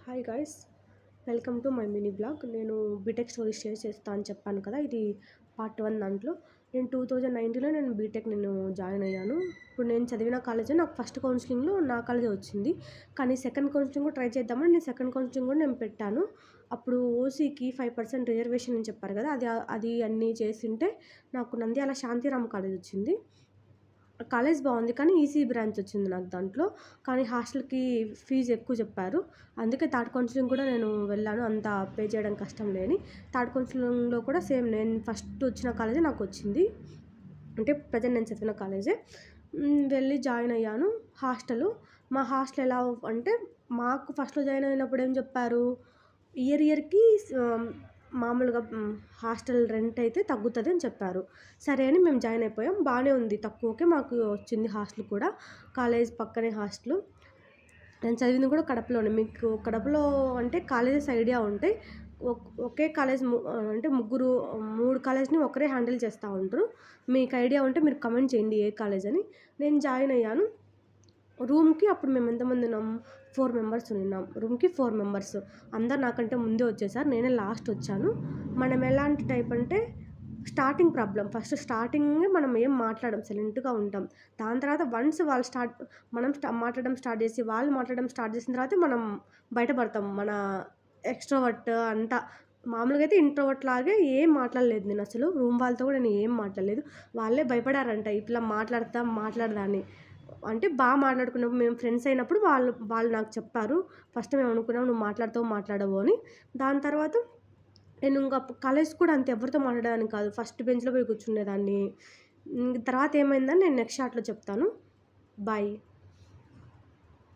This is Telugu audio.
Hi guys, welcome to my mini blog. నేను బీటెక్ స్టోరీ షేర్ చేస్తా అని చెప్పాను కదా, ఇది పార్ట్ 1 దాంట్లో. నేను 2019లో నేను జాయిన్ అయ్యాను. ఇప్పుడు నేను చదివిన కాలేజే నాకు ఫస్ట్ కౌన్సిలింగ్లో నా కాలేజే వచ్చింది. కానీ సెకండ్ కౌన్సిలింగ్ కూడా ట్రై చేద్దామని నేను సెకండ్ కౌన్సిలింగ్ కూడా నేను పెట్టాను. అప్పుడు ఓసీకి 5% రిజర్వేషన్ అని చెప్పారు కదా, అది అన్నీ చేసింటే నాకు నంద్యాల శాంతిరామ్ కాలేజ్ వచ్చింది. కాలేజ్ బాగుంది కానీ ఈసీ బ్రాంచ్ వచ్చింది నాకు దాంట్లో. కానీ హాస్టల్కి ఫీజు ఎక్కువ చెప్పారు. అందుకే థర్డ్ కౌన్సిలింగ్ కూడా నేను వెళ్ళాను, అంత పే చేయడం కష్టం లేని. థర్డ్ కౌన్సిలింగ్లో కూడా సేమ్ నేను ఫస్ట్ వచ్చిన కాలేజే నాకు వచ్చింది, అంటే ప్రజెంట్ నేను చదివిన కాలేజే. వెళ్ళి జాయిన్ అయ్యాను. మా హాస్టల్ ఎలా అంటే, మాకు ఫస్ట్లో జాయిన్ అయినప్పుడు ఏం చెప్పారు, ఇయర్కి మామూలుగా హాస్టల్ రెంట్ అయితే తగ్గుతుంది అని చెప్పారు. సరే అని మేము జాయిన్ అయిపోయాం. బాగానే ఉంది, తక్కువకే మాకు వచ్చింది హాస్టల్ కూడా. కాలేజ్ పక్కనే హాస్టల్. నేను చదివింది కూడా కడపలోనే. మీకు కడపలో అంటే కాలేజెస్ ఐడియా ఉంటాయి. ఒకే కాలేజ్ అంటే మూడు కాలేజ్ని ఒకరే హ్యాండిల్ చేస్తూ ఉంటారు. మీకు ఐడియా ఉంటే మీరు కమెంట్ చేయండి ఏ కాలేజ్ అని. నేను జాయిన్ అయ్యాను. రూమ్కి అప్పుడు మేము ఎంతమంది ఉన్నాం, 4 మెంబర్స్ ఉన్నాం. రూమ్కి 4 మెంబర్స్. అందరు నాకంటే ముందే వచ్చేసారు, నేనే లాస్ట్ వచ్చాను. మనం ఎలాంటి టైప్ అంటే, స్టార్టింగ్ ప్రాబ్లం. స్టార్టింగ్ మనం ఏం మాట్లాడడం, సైలెంట్గా ఉంటాం. దాని తర్వాత వన్స్ మనం మాట్లాడడం స్టార్ట్ చేసి, వాళ్ళు మాట్లాడడం స్టార్ట్ చేసిన తర్వాత మనం బయటపడతాం. మన ఎక్స్ట్రోవర్ట్ అంతా. మామూలుగా అయితే ఇంట్రోవర్ట్ లాగే ఏం మాట్లాడలేదు నేను అసలు. రూమ్ వాళ్ళతో కూడా నేను ఏం మాట్లాడలేదు. వాళ్ళే భయపడారంట, ఇట్లా మాట్లాడదా అని. అంటే బాగా మాట్లాడుకున్నప్పుడు, మేము ఫ్రెండ్స్ అయినప్పుడు వాళ్ళు నాకు చెప్పారు. ఫస్ట్ మేము అనుకున్నాం నువ్వు మాట్లాడవు అని. దాని తర్వాత నేను ఇంకా కాలేజ్ కూడా అంత ఎవరితో మాట్లాడేదాన్ని కాదు. ఫస్ట్ బెంచ్లో పోయి కూర్చునేదాన్ని. తర్వాత ఏమైందని నేను నెక్స్ట్ షార్ట్లో చెప్తాను. బాయ్.